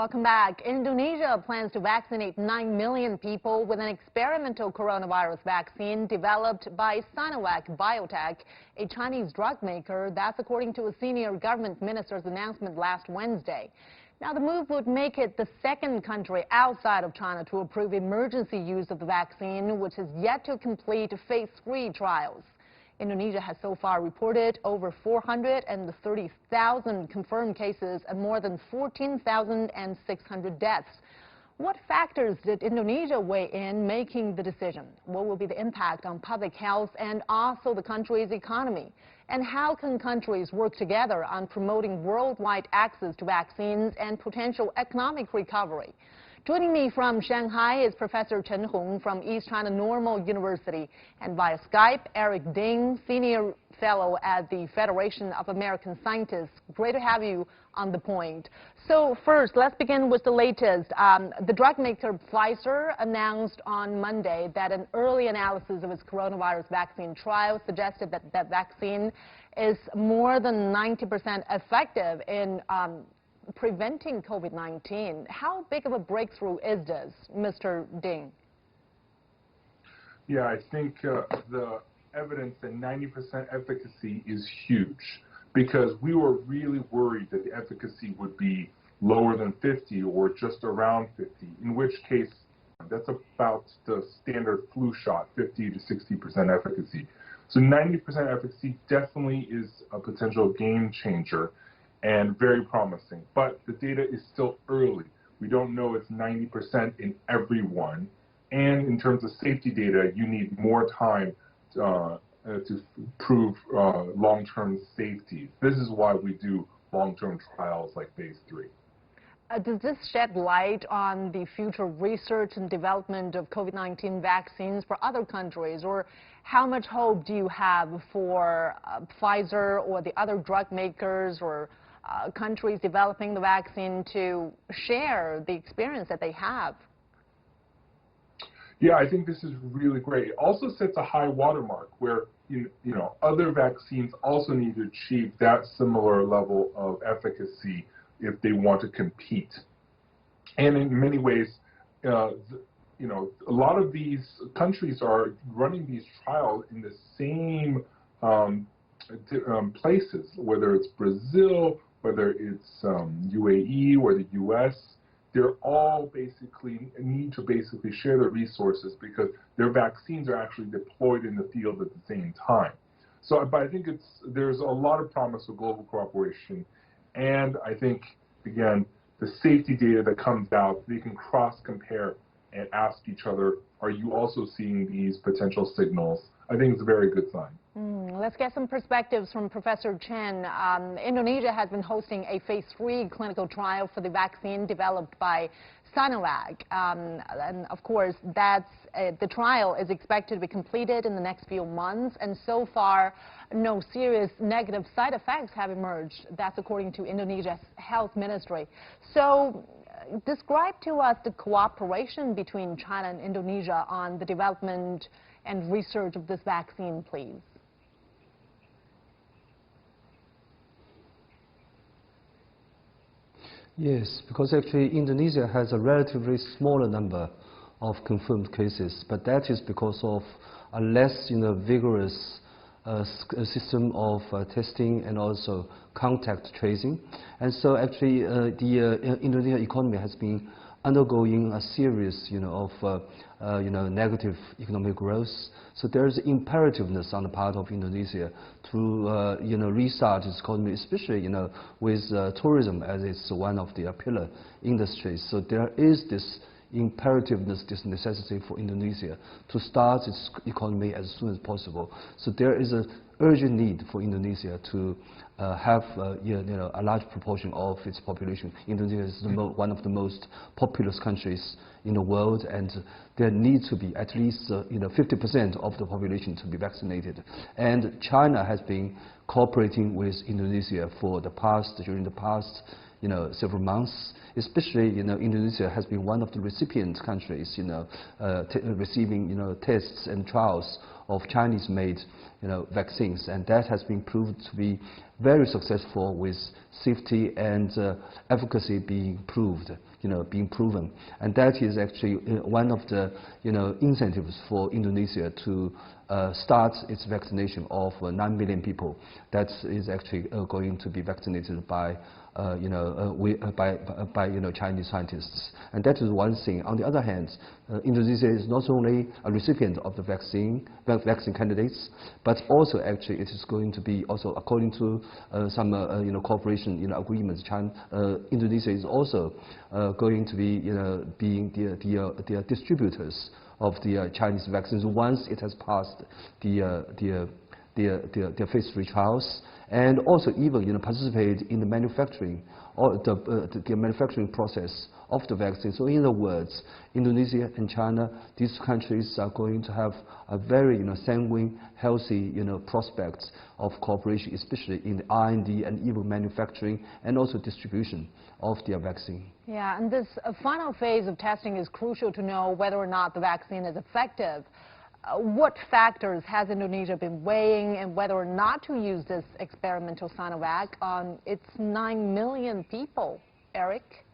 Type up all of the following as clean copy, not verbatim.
Welcome back. Indonesia plans to vaccinate 9 million people with an experimental coronavirus vaccine developed by Sinovac Biotech, a Chinese drug maker. That's according to a senior government minister's announcement last Wednesday. Now, the move would make it the second country outside of China to approve emergency use of the vaccine, which has yet to complete phase 3 trials. Indonesia has so far reported over 430,000 confirmed cases and more than 14,600 deaths. What factors did Indonesia weigh in making the decision? What will be the impact on public health and also the country's economy? And how can countries work together on promoting worldwide access to vaccines and potential economic recovery? Joining me from Shanghai is Professor Chen from East China Normal University, and via Skype, Eric Ding, Senior Fellow at the Federation of American Scientists. Great to have you on the point. So first, let's begin with the latest. The drug maker Pfizer announced on Monday that an early analysis of its coronavirus vaccine trial suggested that that vaccine is more than 90% effective in preventing COVID-19. How big of a breakthrough is this, Mr. Ding? Yeah, I think the evidence that 90% efficacy is huge, because we were really worried that the efficacy would be lower than 50 or just around 50, in which case that's about the standard flu shot, 50 to 60% efficacy. So 90% efficacy definitely is a potential game changer and very promising, but the data is still early. We don't know it's 90% in everyone, and in terms of safety data, you need more time to prove long-term safety. This is why we do long-term trials like phase 3. Does this shed light on the future research and development of COVID-19 vaccines for other countries, or how much hope do you have for Pfizer or the other drug makers or countries developing the vaccine to share the experience that they have? Yeah, I think this is really great. It also sets a high watermark where other vaccines also need to achieve that similar level of efficacy if they want to compete. And in many ways, a lot of these countries are running these trials in the same places, whether it's Brazil, whether it's UAE or the US. They're all basically need to share their resources because their vaccines are actually deployed in the field at the same time. So, but I think there's a lot of promise of global cooperation, and I think again the safety data that comes out, they can cross-compare and ask each other, are you also seeing these potential signals? I think it's a very good sign. Let's get some perspectives from Professor Chen. Indonesia has been hosting a phase 3 clinical trial for the vaccine developed by Sinovac. And of course, the trial is expected to be completed in the next few months. And so far, no serious negative side effects have emerged. That's according to Indonesia's health ministry. So describe to us the cooperation between China and Indonesia on the development and research of this vaccine, please. Yes, because actually Indonesia has a relatively smaller number of confirmed cases, but that is because of a less vigorous system of testing and also contact tracing. And so actually the Indonesian economy has been undergoing a series of negative economic growth. So there is imperativeness on the part of Indonesia to restart its economy, especially with tourism as it's one of the pillar industries. So there is this imperativeness, this necessity for Indonesia to start its economy as soon as possible. So there is an urgent need for Indonesia to have a large proportion of its population. Indonesia is one of the most populous countries in the world, and there needs to be at least 50% of the population to be vaccinated. And China has been cooperating with Indonesia during the past several months. Especially, Indonesia has been one of the recipient countries, receiving, tests and trials of Chinese-made, vaccines, and that has been proved to be very successful with safety and efficacy being proved, being proven, and that is actually one of the, incentives for Indonesia to start its vaccination of 9 million people. That is actually going to be vaccinated by Chinese scientists, and that is one thing. On the other hand, Indonesia is not only a recipient of the vaccine candidates, but also actually it is going to be also, according to some cooperation agreements, Indonesia is also going to be being the distributors of the Chinese vaccines once it has passed the phase 3 trials, and also even participate in the manufacturing or the manufacturing process of the vaccine. So in other words, Indonesia and China, these countries are going to have a very sanguine, healthy prospects of cooperation, especially in the R&D and even manufacturing and also distribution of their vaccine. Yeah, and this final phase of testing is crucial to know whether or not the vaccine is effective. What factors has Indonesia been weighing and whether or not to use this experimental Sinovac on its 9 million people? Eric?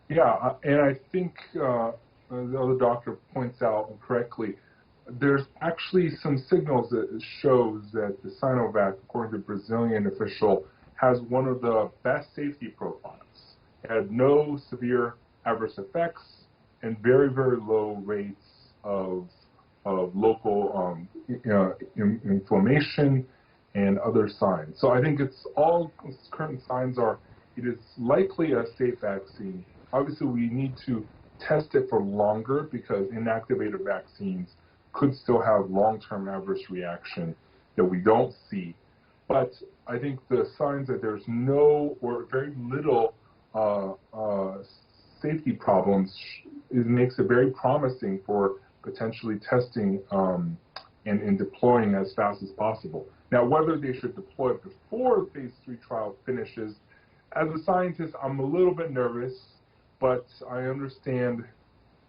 Yeah, and I think the other doctor points out correctly, there's actually some signals that shows that the Sinovac, according to a Brazilian official, has one of the best safety profiles. It had no severe adverse effects and very, very low rates of local inflammation and other signs. So I think it's all current signs are it is likely a safe vaccine. Obviously, we need to test it for longer because inactivated vaccines could still have long-term adverse reaction that we don't see. But I think the signs that there's no or very little safety problems makes it very promising for potentially testing and deploying as fast as possible. Now, whether they should deploy it before the phase 3 trial finishes, as a scientist, I'm a little bit nervous, but I understand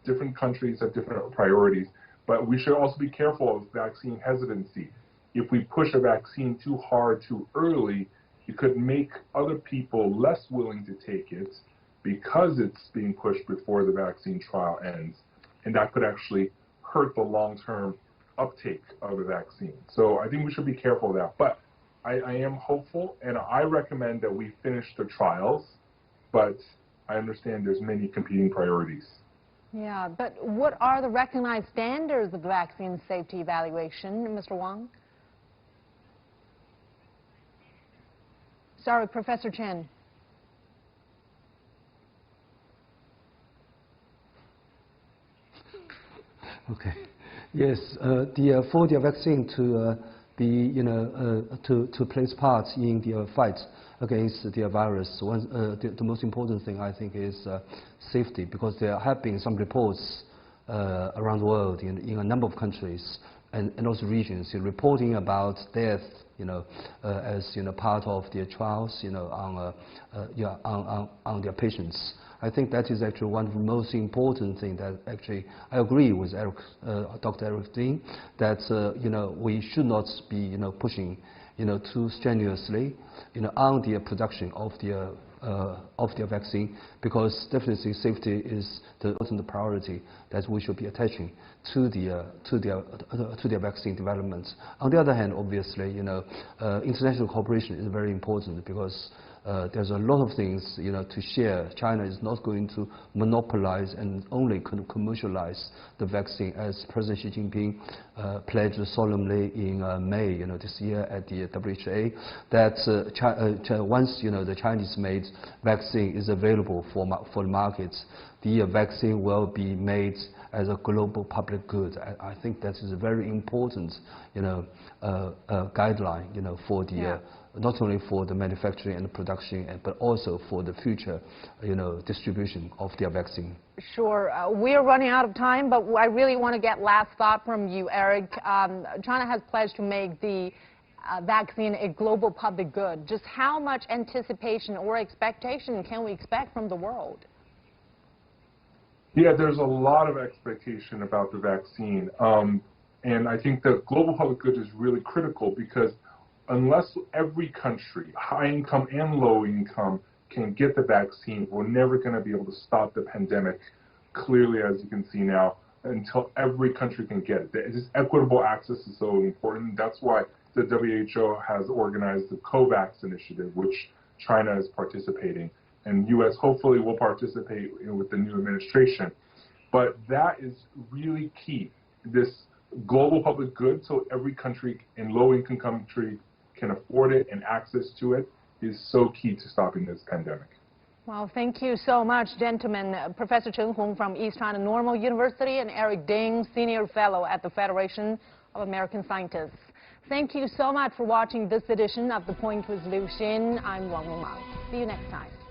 different countries have different priorities. But we should also be careful of vaccine hesitancy. If we push a vaccine too hard, too early, it could make other people less willing to take it because it's being pushed before the vaccine trial ends. And that could actually hurt the long-term uptake of the vaccine. So I think we should be careful of that. But I am hopeful, and I recommend that we finish the trials, but I understand there's many competing priorities. Yeah, but what are the recognized standards of vaccine safety evaluation, Mr. Wang? Sorry, Professor Chen. Okay. Yes, for the vaccine to be, to place part in the fight against the virus, the most important thing I think is safety, because there have been some reports around the world in a number of countries and also regions reporting about death, as part of their trials, on their patients. I think that is actually one of the most important things that actually I agree with Dr. Eric Dean, that we should not be pushing too strenuously on the production of their vaccine, because definitely safety is the important priority that we should be attaching to their vaccine development. On the other hand, obviously, international cooperation is very important, because there's a lot of things to share. China is not going to monopolize and only commercialize the vaccine, as President Xi Jinping pledged solemnly in May this year at the WHO, that once the Chinese-made vaccine is available for the markets, the vaccine will be made as a global public good. I think that is a very important guideline for the not only for the manufacturing and the production, but also for the future, distribution of their vaccine. Sure. We're running out of time, but I really want to get last thought from you, Eric. China has pledged to make the vaccine a global public good. Just how much anticipation or expectation can we expect from the world? Yeah, there's a lot of expectation about the vaccine. And I think the global public good is really critical because unless every country, high income and low income, can get the vaccine, we're never going to be able to stop the pandemic clearly, as you can see now, until every country can get it. This equitable access is so important. That's why the WHO has organized the COVAX initiative, which China is participating, and U.S. hopefully will participate with the new administration. But that is really key. This global public good, so every country and low-income country can afford it and access to it, is so key to stopping this pandemic. Well, thank you so much, gentlemen. Professor Chen from East China Normal University and Eric Ding, Senior Fellow at the Federation of American Scientists. Thank you so much for watching this edition of The Point with Liu Xin. I'm Wang Wumang. See you next time.